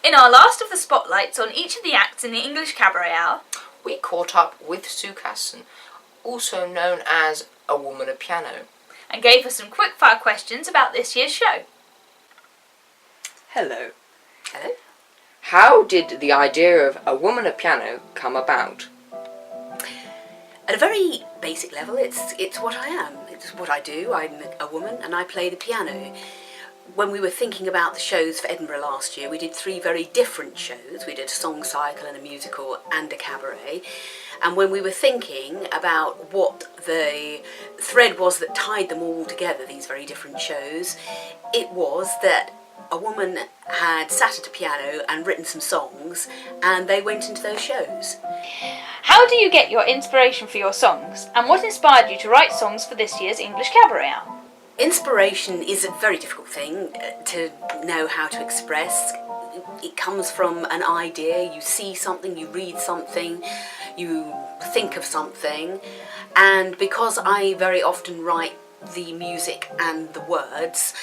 In our last of the spotlights on each of the acts in the English Cabaret Hour, we caught up with Sue Casson, also known as A Woman at Piano, and gave her some quick-fire questions about this year's show. Hello. Hello. How did the idea of A Woman at Piano come about? At a very basic level, it's what I am. It's what I do. I'm a woman and I play the piano. When we were thinking about the shows for Edinburgh last year, we did 3 very different shows. We did a song cycle and a musical and a cabaret. And when we were thinking about what the thread was that tied them all together, these very different shows, it was that a woman had sat at a piano and written some songs, and they went into those shows. How do you get your inspiration for your songs, and what inspired you to write songs for this year's English Cabaret Hour? Inspiration is a very difficult thing to know how to express. It comes from an idea. You see something, you read something, you think of something, and because I very often write the music and the words,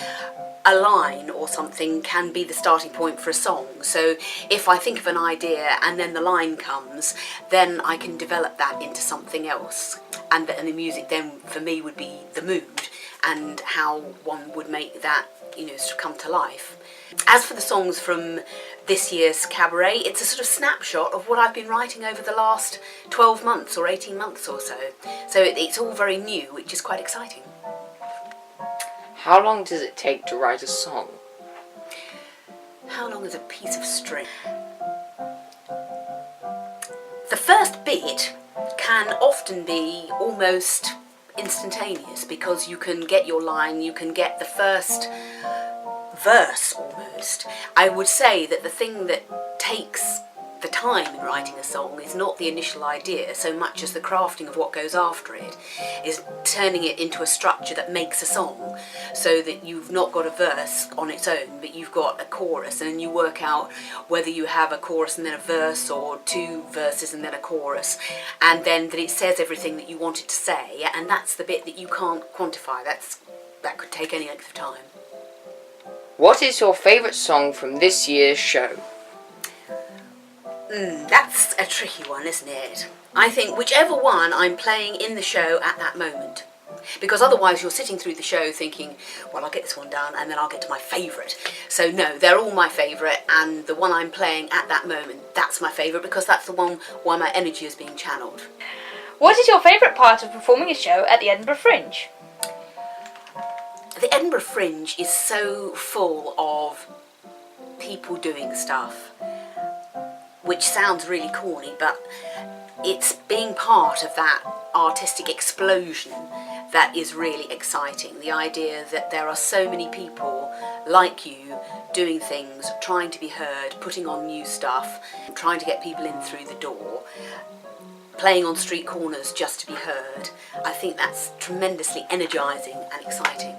a line or something can be the starting point for a song. So if I think of an idea and then the line comes, then I can develop that into something else, and the music then for me would be the mood and how one would make that, sort of come to life. As for the songs from this year's cabaret, it's a sort of snapshot of what I've been writing over the last 12 months or 18 months or so. So it's all very new, which is quite exciting. How long does it take to write a song? How long is a piece of string? The first bit can often be almost instantaneous, because you can get your line, you can get the first verse almost. I would say that the thing that takes the time in writing a song is not the initial idea so much as the crafting of what goes after it, is turning it into a structure that makes a song, so that you've not got a verse on its own, but you've got a chorus, and then you work out whether you have a chorus and then a verse, or 2 verses and then a chorus, and then that it says everything that you want it to say, and that's the bit that you can't quantify. That could take any length of time. What is your favourite song from this year's show? That's a tricky one, isn't it? I think whichever one I'm playing in the show at that moment. Because otherwise you're sitting through the show thinking, well, I'll get this one done and then I'll get to my favourite. So no, they're all my favourite, and the one I'm playing at that moment, that's my favourite, because that's the one where my energy is being channelled. What is your favourite part of performing a show at the Edinburgh Fringe? The Edinburgh Fringe is so full of people doing stuff, which sounds really corny, but it's being part of that artistic explosion that is really exciting. The idea that there are so many people like you doing things, trying to be heard, putting on new stuff, trying to get people in through the door, playing on street corners just to be heard. I think that's tremendously energising and exciting.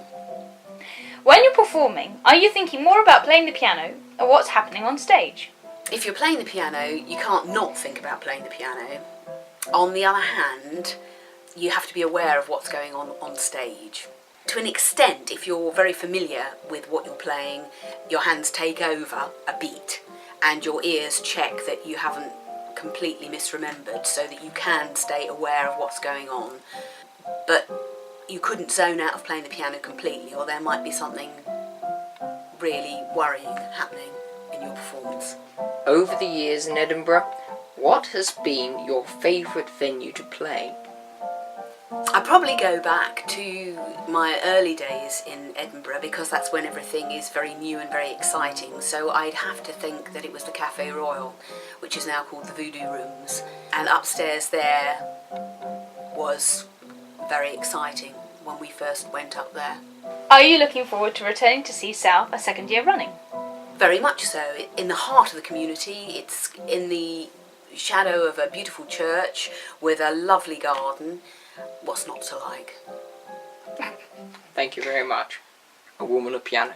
When you're performing, are you thinking more about playing the piano or what's happening on stage? If you're playing the piano, you can't not think about playing the piano. On the other hand, you have to be aware of what's going on stage. To an extent, if you're very familiar with what you're playing, your hands take over a beat and your ears check that you haven't completely misremembered, so that you can stay aware of what's going on. But you couldn't zone out of playing the piano completely, or there might be something really worrying happening in your performance. Over the years in Edinburgh, what has been your favourite venue to play? I'd probably go back to my early days in Edinburgh, because that's when everything is very new and very exciting. So I'd have to think that it was the Café Royal, which is now called the Voodoo Rooms. And upstairs there was very exciting when we first went up there. Are you looking forward to returning to see South a second year running? Very much so. In the heart of the community, it's in the shadow of a beautiful church with a lovely garden. What's not to like? Thank you very much. A Woman at Piano.